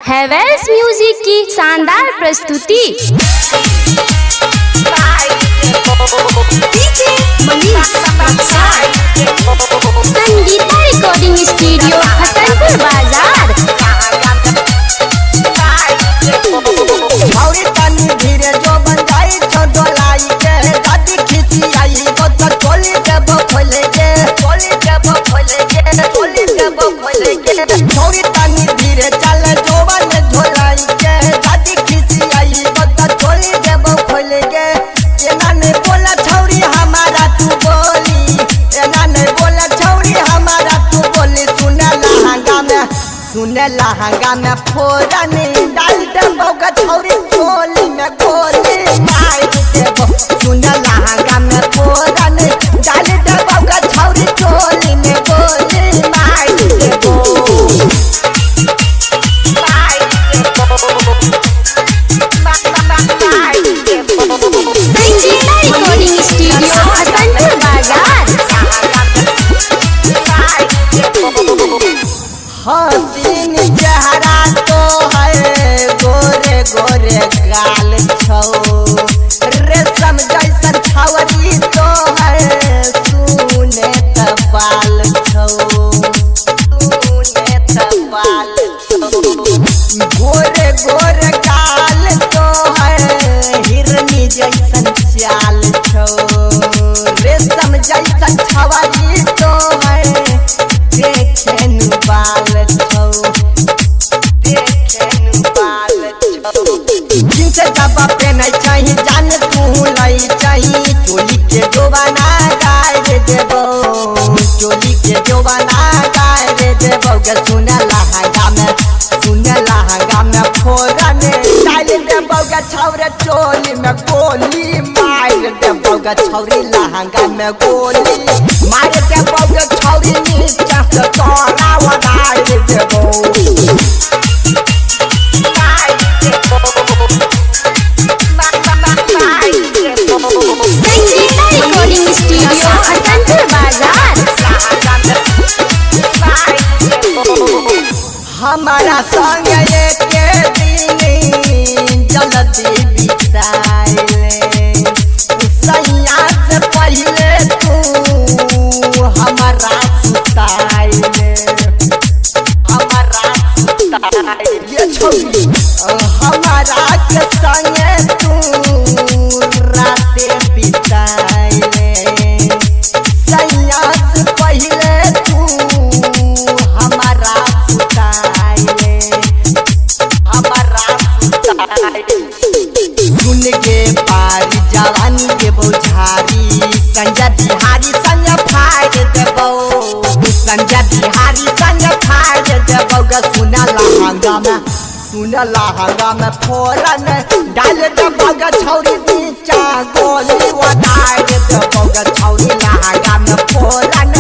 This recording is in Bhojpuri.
हैवेल्स म्यूजिक की शानदार प्रस्तुति। संगीता रिकॉर्डिंग स्टूडियो हसनपुर बाजार। धीरे जो बन जाई तो डोलाई के दादी खिसी आई वो तो टोली देबो खोले के छोरी तानी धीरे चले जोवन झोलाई के दादी खिसी आई वो तो टोली देबो खोले के एना ने बोला छौरी हमारा तू बोली, एना ने बोला छौरी हमारा तू बोली। सुने लहंगा में फोरनी डाल देबो ग छौरी चोली में गोली मार देबो। सुने लहंगा में फोरनी डाल देबो ग छौरी चोली में गोली मार देबो। संगीता रिकॉर्डिंग स्टूडियो हसनपुर बाजार। हसीन चेहरा तो है गोरे गोरे गाल छौ, रेशम जैसन छावरी तो है सुने त बाल छौ, गोरे गोरे गाल तो है हिरनी जैसन चाल छौ, रेशम जैसन छावरी तो है देखेन बाल छौ, जिनसे दबा पे नहीं चाहिए जान तू लाई चाहिए। चोली के जोबाना गाय देबो, चोली के जोबाना गाय देबो ग सुने लहंगा में फोरन डाल देबो ग छौरे चोली में गोली मार देबो ग छौरी लहंगा में गोली मार देबो ग छौरी नीचे से तोरा वडार देबो। संगीता रिकॉर्डिंग स्टूडियो हसनपुर बाजार। हमारा संग एक दिन जल्दी बिताइले, सैया से पहले तू हमारा सुताइले, हमारा के संगे तू राते बिताइले, सैया से पहले तू हमारा सुताइले। सुन के पारी जवानी के बौझारी संजय बिहारी संग फाड़ देबो, संजय बिहारी संग फाड़ देबो ग सुना लहंगा में फोरन डाल देबो ग छौरी नीचा गोली वडार देबो ग छौरी लहंगा में फोरन